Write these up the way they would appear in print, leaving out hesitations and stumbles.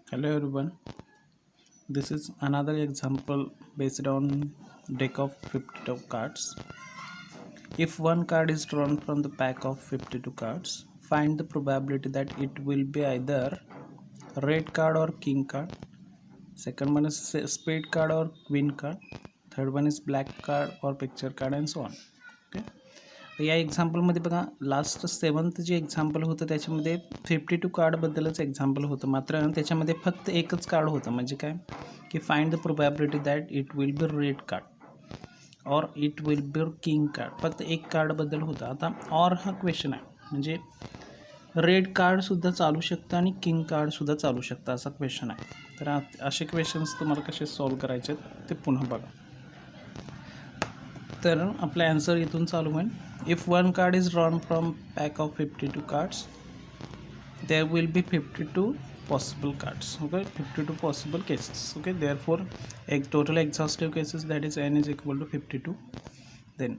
Hello everyone, this is another example based on deck of 52 cards. If one card is drawn from the pack of 52 cards, find the probability that it will be either red card or king card. Second one is spade card or queen card. Third one is black card or picture card and so on. Okay. या एक्झाम्पलमध्ये बघा last seventh जे example होतं त्याच्यामध्ये 52 कार्डबद्दलच example होतं, मात्र त्याच्यामध्ये फक्त एकच कार्ड होतं. म्हणजे काय की find the probability that it will be red card or it will be king card. फक्त एक कार्डबद्दल होतं. आता और हा क्वेश्चन आहे, म्हणजे रेड कार्डसुद्धा चालू शकतं आणि किंग कार्डसुद्धा चालू शकतं असा क्वेश्चन आहे. तर असे क्वेश्चन्स तुम्हाला कसे सॉल्व करायचे ते पुन्हा बघा. तर आपला आन्सर इथून चालू होईल. If one card is drawn from pack of 52 cards, there will be 52 possible cards. Okay, 52 possible cases. Okay, therefore total exhaustive cases, that is n is equal to 52. Then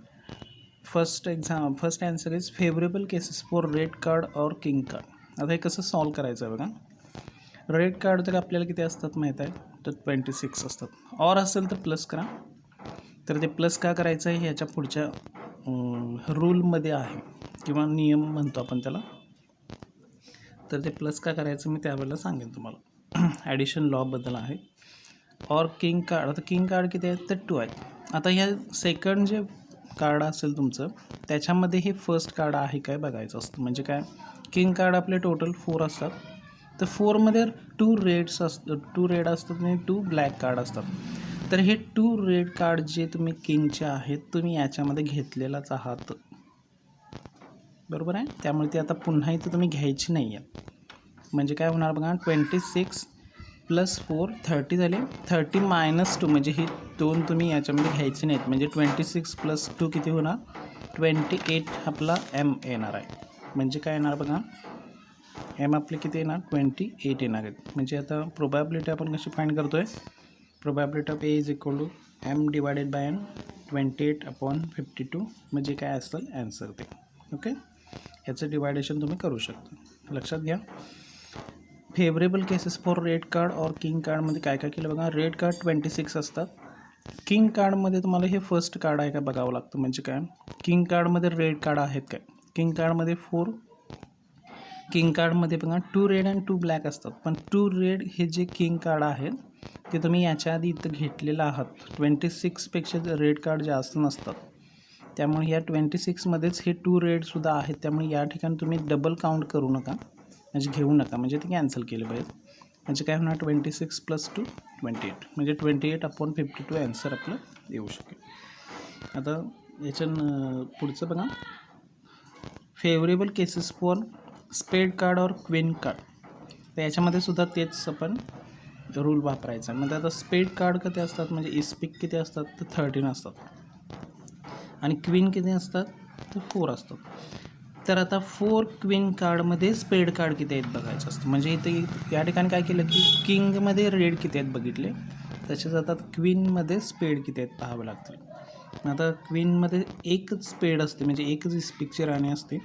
first answer is favorable cases for red card or king card. आता हे कसं solve करायचं आहे बघा. Red card तर आपल्याला किती असतात माहीत आहे, तर 26 असतात. और असेल तर प्लस करा. तर ते प्लस का करायचं आहे ह्याच्या पुढच्या रूलमध्ये आहे किंवा नियम म्हणतो आपण त्याला. तर ते प्लस का करायचं मी त्यावेळेला सांगेन तुम्हाला. ॲडिशन लॉबद्दल आहे. और किंग कार्ड, आता किंग कार्ड किती आहेत तर 2 आहेत. आता ह्या सेकंड जे कार्ड असेल तुमचं त्याच्यामध्ये हे फर्स्ट कार्ड आहे काय बघायचं असतं. म्हणजे काय, किंग कार्ड आपले टोटल 4 असतात. तर 4मध्ये 2 रेड्स असतात, 2 रेड असतात आणि 2 ब्लॅक कार्ड असतात. तर हे 2 रेड कार्ड जे तुम्ही किंगचे आहेत तुम्ही याच्यामध्ये घेतलेलाच आहात, बरोबर आहे. त्यामुळे ते आता पुन्हा इथं तुम्ही घ्यायची नाही आहे. म्हणजे काय होणार बघा, 26 + 4 30 झाले. 30 - 2 म्हणजे ही 2 तुम्ही याच्यामध्ये घ्यायची नाहीत. म्हणजे 26 + 2 किती होणार, 28 आपला एम येणार आहे. म्हणजे काय येणार बघा, एम आपले किती येणार, 28 येणार आहेत. म्हणजे आता प्रोबॅबिलिटी आपण कशी फाइंड करतो आहे, probability of A is equal to M divided by N, 28/52. म्हणजे काय असेल ॲन्सर ते. ओके, याचं डिवायडेशन तुम्ही करू शकता. लक्षात घ्या. Favourable cases for red card और किंग कार्डमध्ये काय काय केलं बघा. रेड कार्ड 26 असतात. किंग कार्डमध्ये तुम्हाला हे फर्स्ट कार्ड आहे का बघावं लागतं. म्हणजे काय, किंग कार्डमध्ये रेड कार्ड आहेत काय, किंग कार्डमध्ये 4, किंग कार्डमध्ये बघा 2 रेड आणि 2 ब्लॅक असतात. पण 2 रेड हे जे किंग कार्ड आहेत ते तुम्ही याच्या आधी इथं घेतलेलं आहात. 26पेक्षा रेड कार्ड जास्त नसतात. त्यामुळे या 26मध्येच हे 2 रेडसुद्धा आहेत. त्यामुळे या ठिकाणी तुम्ही डबल काउंट करू नका, म्हणजे घेऊ नका, म्हणजे ते कॅन्सल केलं पाहिजे. म्हणजे काय होणार, 26 + 2 28, म्हणजे 28/52 ॲन्सर आपलं येऊ शकेल. आता याच्या पुढचं बघा, फेवरेबल केसेस फॉर स्पेड कार्ड और क्वीन कार्ड. तर याच्यामध्ये सुद्धा तेच आपण रूल वापरायचा. म्हणजे आता स्पेड कार्ड किती असतात, म्हणजे इस्पिक किती असतात तर 13 असतात आणि क्वीन किती असतात तर 4 असतात. तर आता 4 क्वीन कार्डमध्ये स्पेड कार्ड किती आहेत बघायचं असतं. म्हणजे इथे या ठिकाणी काय केलं की किंगमध्ये रेड किती आहेत बघितले, तसेच आता क्वीनमध्ये स्पेड किती आहेत पाहावे लागतील. आता क्वीनमध्ये एकच स्पेड असते, म्हणजे एकच इस्पिकची राणी असते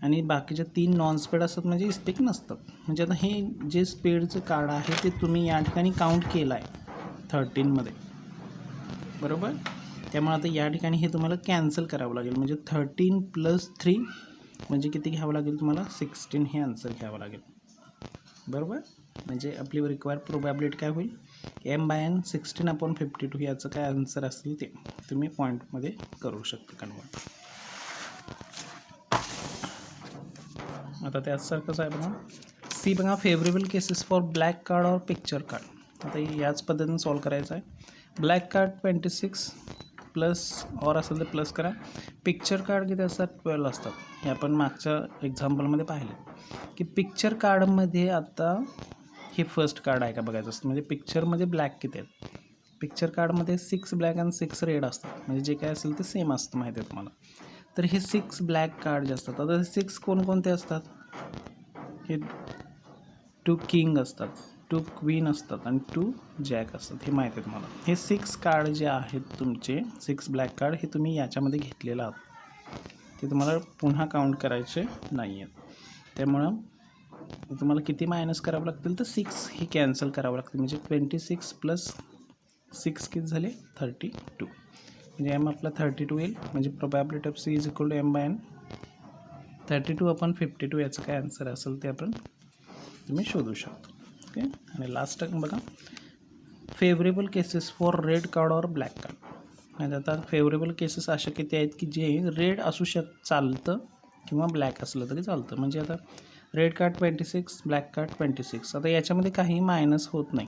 आणि बाकीच्या 3 नॉन स्पेड असतात, म्हणजे इस्पिक नसतात. म्हणजे आता हे जे स्पेडचं कार्ड आहे ते तुम्ही या ठिकाणी काउंट केलं आहे 13मध्ये, बरोबर. त्यामुळे आता या ठिकाणी हे तुम्हाला कॅन्सल करावं लागेल. म्हणजे 13 + 3 म्हणजे किती घ्यावं लागेल तुम्हाला, 16 हे आन्सर घ्यावं लागेल, बरोबर. म्हणजे आपली रिक्वायर्ड प्रोबॅबिलिटी काय होईल, m/n 16/52. याचं काय आन्सर असेल ते तुम्ही पॉईंटमध्ये करू शकता कन्वर्ट. आता त्याचसारखंच आहे बघा. सी बघा, favourable cases for black card और पिक्चर कार्ड. आता याच पद्धतीने सॉल्व करायचं आहे. ब्लॅक कार्ड 26 प्लस और असेल तर प्लस करा. पिक्चर कार्ड किती असतात, 12 असतात. हे आपण मागच्या एक्झाम्पलमध्ये पाहिलं की पिक्चर कार्डमध्ये आता हे फर्स्ट कार्ड आहे का बघायचं असतं. म्हणजे पिक्चरमध्ये ब्लॅक किती आहेत, पिक्चर कार्डमध्ये 6 ब्लॅक आणि 6 रेड असतात. म्हणजे जे काय असेल ते सेम असतं, माहिती आहे तुम्हाला. तर हे 6 ब्लॅक कार्ड जे असतात, आता 6 कोणकोणते असतात, हे 2 किंग असतात, 2 क्वीन असतात आणि 2 जॅक असतात. हे माहिती आहे तुम्हाला. हे 6 कार्ड जे आहेत तुमचे, 6 ब्लॅक कार्ड हे तुम्ही याच्यामध्ये घेतलेलं आहात, ते तुम्हाला पुन्हा काउंट करायचे नाही आहेत. त्यामुळं तुम्हाला किती मायनस करावं लागतील तर 6 हे कॅन्सल करावं लागतील. म्हणजे 26 + 6 किती झाले 32. म्हणजे एम आपला 32 येईल. म्हणजे probability of C is equal to m/n 32/52 याचं काय आन्सर असेल ते आपण तुम्ही शोधू शकतो. ओके. आणि लास्ट बघा, favourable cases for red card और ब्लॅक कार्ड. म्हणजे आता फेवरेबल केसेस अशा किती आहेत की जे रेड असू चालतं किंवा ब्लॅक असलं तरी चालतं. म्हणजे आता रेड कार्ड 26, ब्लॅक कार्ड 26. आता याच्यामध्ये काही मायनस होत नाही.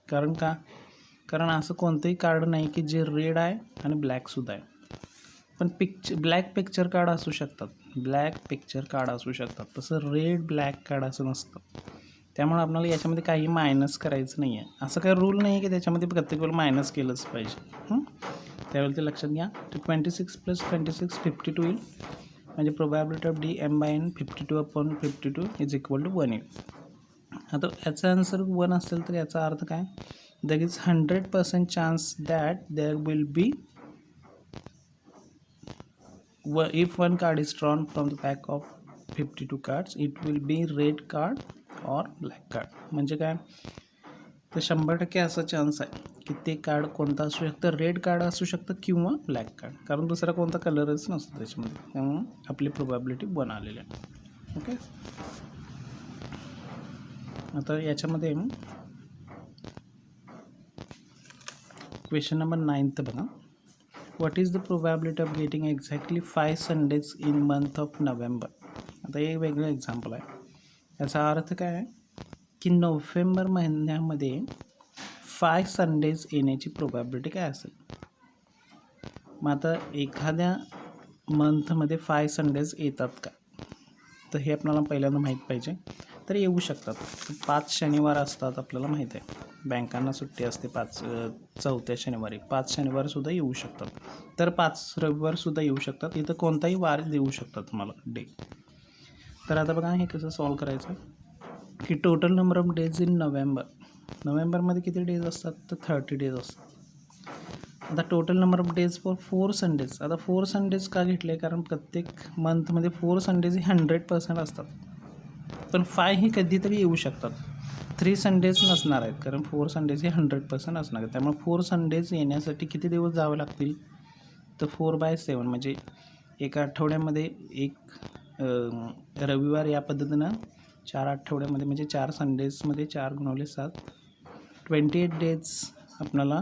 कारण का? कारण असं कोणतंही कार्ड नाही की जे रेड आहे आणि ब्लॅकसुद्धा आहे. पण ब्लॅक पिक्चर कार्ड असू शकतात, ब्लॅक पिक्चर कार्ड असू शकतात. तसं रेड ब्लॅक कार्ड असं नसतं. त्यामुळे आपल्याला याच्यामध्ये काही मायनस करायचं नाही आहे. असं काही रूल नाही आहे की त्याच्यामध्ये प्रत्येक वेळेला मायनस केलंच पाहिजे. त्यावेळेला ते लक्षात घ्या. 26 + 26 52 येईल. म्हणजे probability of D m/n 52/52 is equal to 1 येईल. आता याचा आन्सर 1 असेल तर याचा अर्थ काय? There is 100% chance that there will be if one card is drawn from the pack of 52 cards it will be red card or black card. म्हणजे काय तर 100% असा चान्स आहे की ते कार्ड कोणतं असू शकतं, रेड कार्ड असू शकतं किंवा ब्लॅक कार्ड. कारण दुसरा कोणता कलरच नसतो त्याच्यामध्ये. त्यामुळे आपली प्रोबॅबिलिटी 1 आलेली आहे. ओके. आता याच्यामध्ये क्वेश्चन नंबर 9 बघा. What is the probability of getting exactly 5 Sundays in month of November? आता हे वेगळं एक्झाम्पल आहे. याचा अर्थ काय आहे की नोव्हेंबर महिन्यामध्ये 5 संडेज येण्याची प्रोबॅबिलिटी काय असेल. मग आता एखाद्या मंथमध्ये 5 संडेज येतात का, तर हे आपल्याला पहिल्यांदा माहीत पाहिजे. तर येऊ शकतात. 5 शनिवार असतात आपल्याला माहीत आहे. बँकांना सुट्टी असते 4थ्या शनिवारी. 5 शनिवारसुद्धा येऊ शकतात. तर 5 रविवारसुद्धा येऊ शकतात. इथं कोणताही वार देऊ शकतात तुम्हाला डे. तर आता बघा हे कसं सॉल्व करायचं की total number of days in नोव्हेंबरमध्ये किती डेज असतात तर 30 डेज असतात. आता total number of days for 4 Sundays. आता 4 संडेज का घेतले? कारण प्रत्येक मंथमध्ये 4 संडेज हे 100% असतात. पण 5 ही कधीतरी येऊ शकतात. 3 संडेज नसणार आहेत कारण 4 संडेज हे 100% असणार आहेत. त्यामुळे 4 संडेज येण्यासाठी किती दिवस जावे लागतील तर 4/7 म्हणजे एका आठवड्यामध्ये एक रविवार या पद्धतीनं 4 आठवड्यामध्ये म्हणजे 4 संडेजमध्ये 4 × 7 28 डेज आपल्याला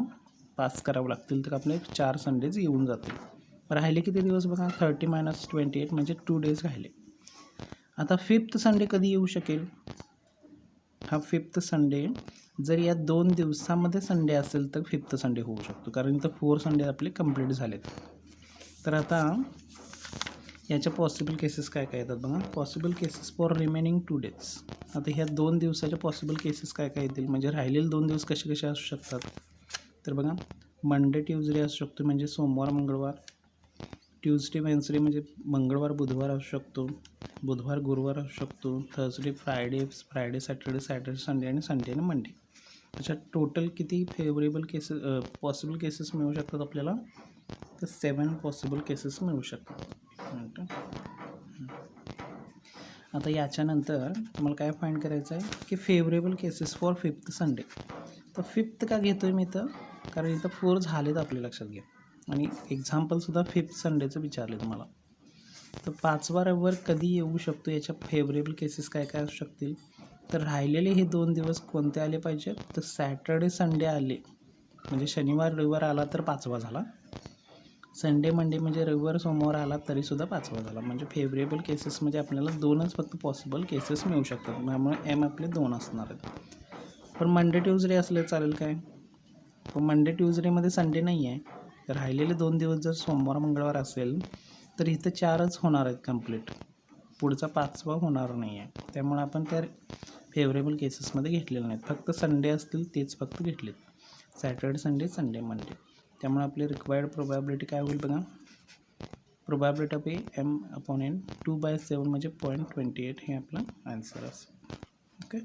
पास करावं लागतील. तर आपले 4 संडेज येऊन जातील. राहिले किती दिवस बघा 30 - 28 म्हणजे 2 डेज राहिले. आता 5th संडे कधी येऊ शकेल? हा 5th संडे जर या 2 दिवसामध्ये संडे असेल तर 5th संडे होऊ शकतो. कारण इथं 4 संडे आपले कंप्लीट झालेत. तर आता याच्या पॉसिबल केसेस काय काय येतात बघा. Possible cases for remaining 2 days. आता ह्या 2 दिवसाच्या पॉसिबल केसेस काय काय येतील म्हणजे राहिलेले 2 दिवस कसे कसे असू शकतात तर बघा मंडे ट्यूजडे असू शकतो म्हणजे सोमवार मंगळवार. ट्यूजडे वेन्सडे म्हणजे मंगळवार बुधवार असू शकतो. बुधवार गुरुवार असू शकतो. थर्सडे फ्रायडे सॅटर्डे संडे आणि संडे आणि मंडे. अशा टोटल किती फेवरेबल केसेस पॉसिबल केसेस मिळू शकतात आपल्याला तर 7 पॉसिबल केसेस मिळू शकतात. आता याच्यानंतर तुम्हाला काय फाइंड करायचं आहे की favourable cases for 5th Sunday. तर 5th का घेतो आहे मी इथं कारण इथं 4 झालेत आपल्या लक्षात घ्या. आणि एक्झाम्पलसुद्धा 5th संडेचं विचारले तुम्हाला. तर 5वा रविवार कधी येऊ शकतो याच्या फेवरेबल केसेस काय काय असू शकतील तर राहिलेले हे 2 दिवस कोणते आले पाहिजेत तर सॅटर्डे संडे आले म्हणजे शनिवार रविवार आला तर 5वा झाला. संडे मंडे म्हणजे रविवार सोमवार आला तरीसुद्धा 5वा झाला. म्हणजे फेवरेबल केसेस म्हणजे आपल्याला 2च फक्त पॉसिबल केसेस मिळू शकतात. त्यामुळे एम आपले 2 असणार आहेत. पण मंडे ट्यूजडे असले चालेल काय? पण मंडे ट्यूजडेमध्ये संडे नाही आहे. राहिलेले 2 दिवस जर सोमवार मंगळवार असेल तर इथं 4च होणार आहेत कंप्लीट. पुढचा 5वा होणार नाही आहे. त्यामुळे आपण त्या फेवरेबल केसेसमध्ये घेतलेले नाहीत. फक्त संडे असतील तेच फक्त घेतलेत. Saturday Sunday Sunday Monday. त्यामुळे आपली रिक्वायर्ड प्रोबॅबिलिटी काय होईल बघा. प्रोबॅबिलिटी ऑफ m/n 2/7 म्हणजे 0.28 हे आपलं आन्सर असेल. ओके.